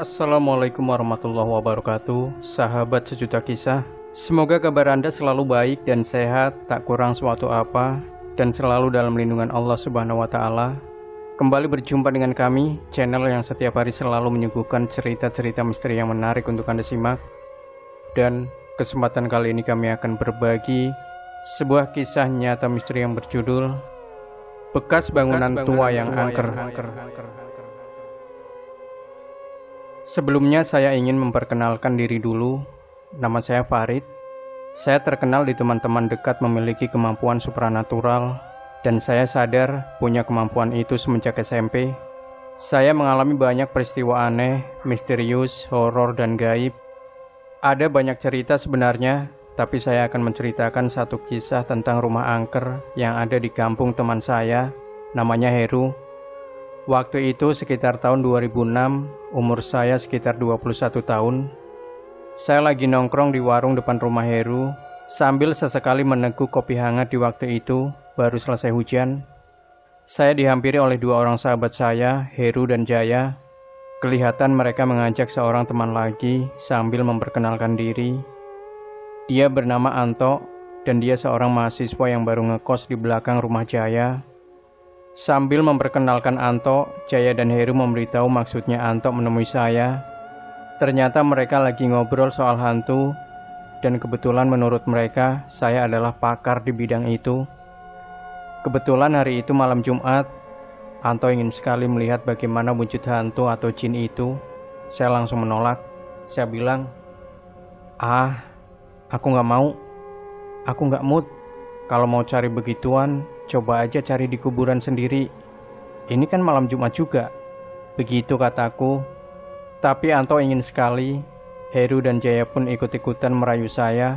Assalamualaikum warahmatullahi wabarakatuh, sahabat sejuta kisah. Semoga kabar Anda selalu baik dan sehat, tak kurang suatu apa, dan selalu dalam lindungan Allah Subhanahu wa Ta'ala. Kembali berjumpa dengan kami, channel yang setiap hari selalu menyuguhkan cerita-cerita misteri yang menarik untuk Anda simak. Dan kesempatan kali ini kami akan berbagi sebuah kisah nyata misteri yang berjudul Bekas Bangunan Tua yang Angker. Sebelumnya saya ingin memperkenalkan diri dulu. Nama saya Farid. Saya terkenal di teman-teman dekat memiliki kemampuan supranatural, dan saya sadar punya kemampuan itu semenjak SMP. Saya mengalami banyak peristiwa aneh, misterius, horor, dan gaib. Ada banyak cerita sebenarnya, tapi saya akan menceritakan satu kisah tentang rumah angker yang ada di kampung teman saya, namanya Heru. Waktu itu sekitar tahun 2006, umur saya sekitar 21 tahun. Saya lagi nongkrong di warung depan rumah Heru, sambil sesekali meneguk kopi hangat di waktu itu, baru selesai hujan. Saya dihampiri oleh dua orang sahabat saya, Heru dan Jaya. Kelihatan mereka mengajak seorang teman lagi sambil memperkenalkan diri. Dia bernama Anto, dan dia seorang mahasiswa yang baru ngekos di belakang rumah Jaya. Sambil memperkenalkan Anto, Jaya dan Heru memberitahu maksudnya Anto menemui saya. Ternyata mereka lagi ngobrol soal hantu, dan kebetulan menurut mereka, saya adalah pakar di bidang itu. Kebetulan hari itu malam Jumat, Anto ingin sekali melihat bagaimana wujud hantu atau jin itu. Saya langsung menolak. Saya bilang, aku nggak mau. Aku nggak mood. Kalau mau cari begituan, coba aja cari di kuburan sendiri. Ini kan malam Jumat juga. Begitu kataku. Tapi Anto ingin sekali. Heru dan Jaya pun ikut-ikutan merayu saya.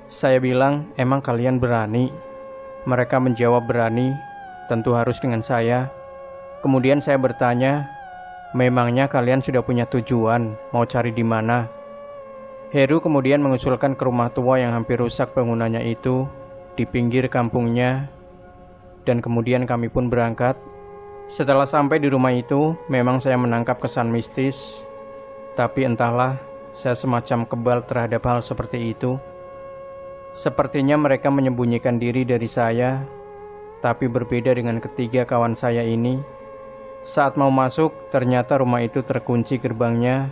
Saya bilang, emang kalian berani? Mereka menjawab berani. Tentu harus dengan saya. Kemudian saya bertanya, memangnya kalian sudah punya tujuan? Mau cari di mana? Heru kemudian mengusulkan ke rumah tua yang hampir rusak bangunannya itu, di pinggir kampungnya, dan kemudian kami pun berangkat. Setelah sampai di rumah itu, memang saya menangkap kesan mistis, tapi entahlah, saya semacam kebal terhadap hal seperti itu. Sepertinya mereka menyembunyikan diri dari saya, tapi berbeda dengan ketiga kawan saya ini. Saat mau masuk, ternyata rumah itu terkunci gerbangnya,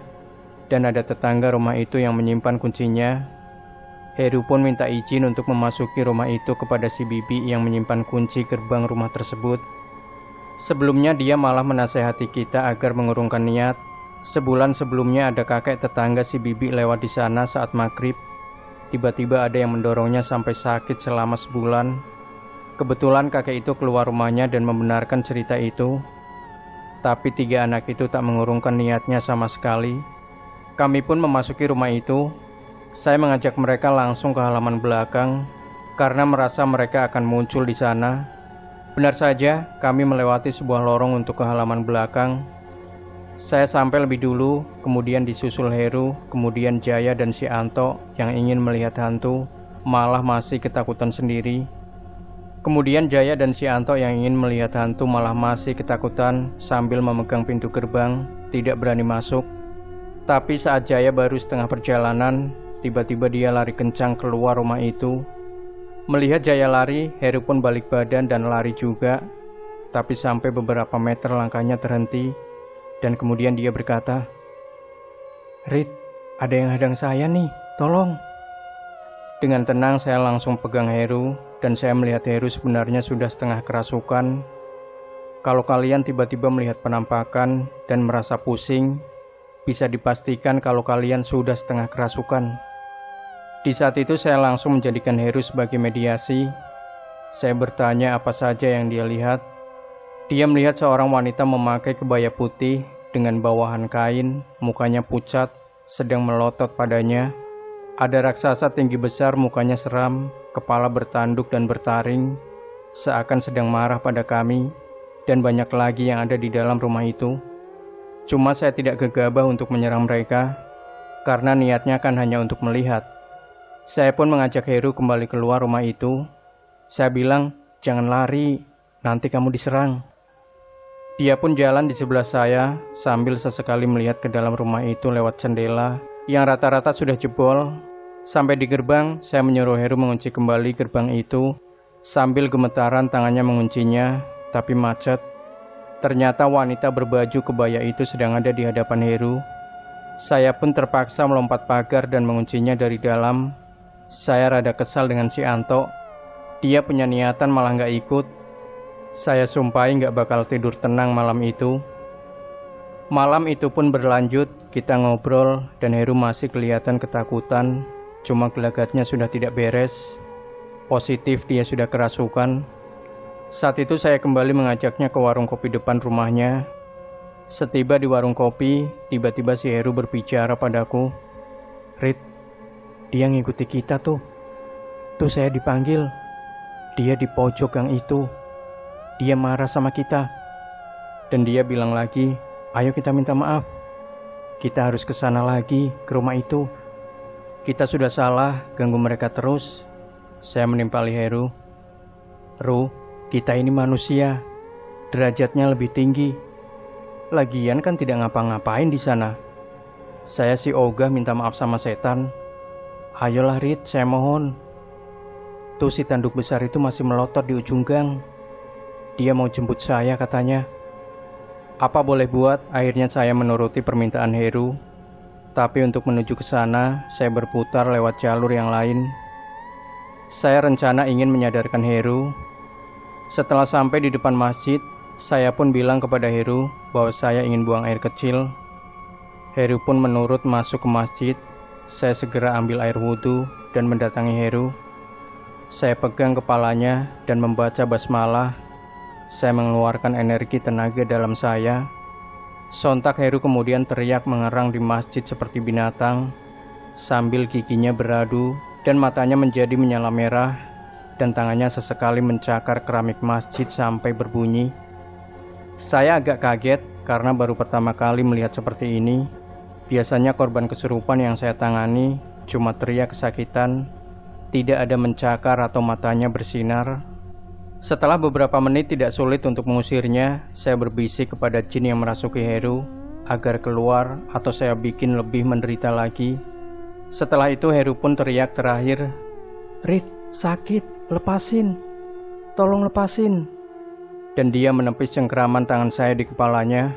dan ada tetangga rumah itu yang menyimpan kuncinya. Heru pun minta izin untuk memasuki rumah itu kepada si bibi yang menyimpan kunci gerbang rumah tersebut. Sebelumnya dia malah menasehati kita agar mengurungkan niat. Sebulan sebelumnya ada kakek tetangga si bibi lewat di sana saat maghrib. Tiba-tiba ada yang mendorongnya sampai sakit selama sebulan. Kebetulan kakek itu keluar rumahnya dan membenarkan cerita itu. Tapi tiga anak itu tak mengurungkan niatnya sama sekali. Kami pun memasuki rumah itu. Saya mengajak mereka langsung ke halaman belakang karena merasa mereka akan muncul di sana. Benar saja, kami melewati sebuah lorong untuk ke halaman belakang. Saya sampai lebih dulu, kemudian disusul Heru, kemudian Jaya dan si Anto yang ingin melihat hantu, malah masih ketakutan sendiri. Kemudian Jaya dan si Anto yang ingin melihat hantu malah masih ketakutan sambil memegang pintu gerbang, tidak berani masuk. Tapi saat Jaya baru setengah perjalanan, tiba-tiba dia lari kencang keluar rumah itu. Melihat Jaya lari, Heru pun balik badan dan lari juga. Tapi sampai beberapa meter langkahnya terhenti, dan kemudian dia berkata, "Rit, ada yang hadang saya nih, tolong." Dengan tenang saya langsung pegang Heru, dan saya melihat Heru sebenarnya sudah setengah kerasukan. Kalau kalian tiba-tiba melihat penampakan dan merasa pusing, bisa dipastikan kalau kalian sudah setengah kerasukan. Di saat itu saya langsung menjadikan Heru sebagai mediasi. Saya bertanya apa saja yang dia lihat. Dia melihat seorang wanita memakai kebaya putih dengan bawahan kain, mukanya pucat, sedang melotot padanya. Ada raksasa tinggi besar, mukanya seram, kepala bertanduk dan bertaring, seakan sedang marah pada kami, dan banyak lagi yang ada di dalam rumah itu. Cuma saya tidak gegabah untuk menyerang mereka, karena niatnya kan hanya untuk melihat. Saya pun mengajak Heru kembali keluar rumah itu. Saya bilang, jangan lari, nanti kamu diserang. Dia pun jalan di sebelah saya sambil sesekali melihat ke dalam rumah itu lewat jendela yang rata-rata sudah jebol. Sampai di gerbang, saya menyuruh Heru mengunci kembali gerbang itu sambil gemetaran tangannya menguncinya, tapi macet. Ternyata wanita berbaju kebaya itu sedang ada di hadapan Heru. Saya pun terpaksa melompat pagar dan menguncinya dari dalam. Saya rada kesal dengan si Anto. Dia punya niatan malah nggak ikut. Saya sumpahi nggak bakal tidur tenang malam itu. Malam itu pun berlanjut, kita ngobrol dan Heru masih kelihatan ketakutan. Cuma gelagatnya sudah tidak beres. Positif dia sudah kerasukan. Saat itu saya kembali mengajaknya ke warung kopi depan rumahnya. Setiba di warung kopi, tiba-tiba si Heru berbicara padaku. "Rit, dia ngikuti kita tuh. Tuh saya dipanggil. Dia di pojok gang itu. Dia marah sama kita. Dan dia bilang lagi, ayo kita minta maaf. Kita harus ke sana lagi, ke rumah itu. Kita sudah salah, ganggu mereka terus." Saya menimpali Heru. "Ru, kita ini manusia. Derajatnya lebih tinggi. Lagian kan tidak ngapa-ngapain di sana. Saya sih ogah minta maaf sama setan. Ayolah Rit, saya mohon." Tuh si tanduk besar itu masih melotot di ujung gang. Dia mau jemput saya katanya. Apa boleh buat, akhirnya saya menuruti permintaan Heru. Tapi untuk menuju ke sana, saya berputar lewat jalur yang lain. Saya rencana ingin menyadarkan Heru. Setelah sampai di depan masjid, saya pun bilang kepada Heru bahwa saya ingin buang air kecil. Heru pun menurut masuk ke masjid. Saya segera ambil air wudhu dan mendatangi Heru. Saya pegang kepalanya dan membaca basmalah. Saya mengeluarkan energi tenaga dalam saya. Sontak Heru kemudian teriak mengerang di masjid seperti binatang, sambil giginya beradu dan matanya menjadi menyala merah, dan tangannya sesekali mencakar keramik masjid sampai berbunyi. Saya agak kaget karena baru pertama kali melihat seperti ini. Biasanya korban kesurupan yang saya tangani cuma teriak kesakitan, tidak ada mencakar atau matanya bersinar. Setelah beberapa menit tidak sulit untuk mengusirnya, saya berbisik kepada jin yang merasuki Heru agar keluar atau saya bikin lebih menderita lagi. Setelah itu Heru pun teriak terakhir, "Rit, sakit, lepasin, tolong lepasin." Dan dia menepis cengkeraman tangan saya di kepalanya.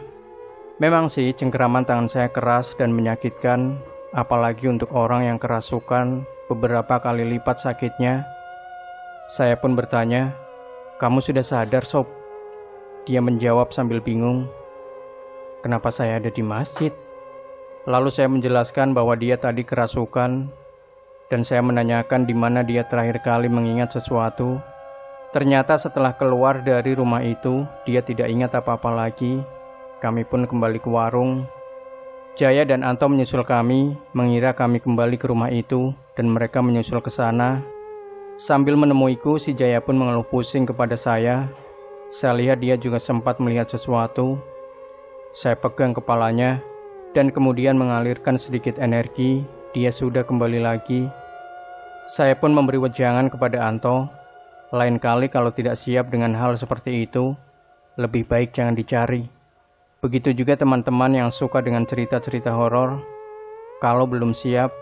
Memang sih cengkeraman tangan saya keras dan menyakitkan, apalagi untuk orang yang kerasukan beberapa kali lipat sakitnya. Saya pun bertanya, "Kamu sudah sadar, Sob?" Dia menjawab sambil bingung, "Kenapa saya ada di masjid?" Lalu saya menjelaskan bahwa dia tadi kerasukan, dan saya menanyakan di mana dia terakhir kali mengingat sesuatu. Ternyata setelah keluar dari rumah itu, dia tidak ingat apa-apa lagi. Kami pun kembali ke warung. Jaya dan Anto menyusul kami, mengira kami kembali ke rumah itu, dan mereka menyusul ke sana. Sambil menemuiku, si Jaya pun mengeluh pusing kepada saya. Saya lihat dia juga sempat melihat sesuatu. Saya pegang kepalanya, dan kemudian mengalirkan sedikit energi. Dia sudah kembali lagi. Saya pun memberi wejangan kepada Anto. Lain kali kalau tidak siap dengan hal seperti itu, lebih baik jangan dicari. Begitu juga teman-teman yang suka dengan cerita-cerita horor. Kalau belum siap,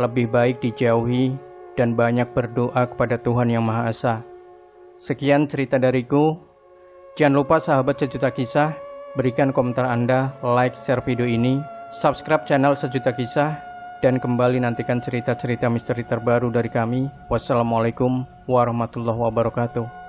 lebih baik dijauhi dan banyak berdoa kepada Tuhan Yang Maha Esa. Sekian cerita dariku. Jangan lupa sahabat Sejuta Kisah, berikan komentar Anda, like, share video ini, subscribe channel Sejuta Kisah, dan kembali nantikan cerita-cerita misteri terbaru dari kami. Wassalamualaikum warahmatullahi wabarakatuh.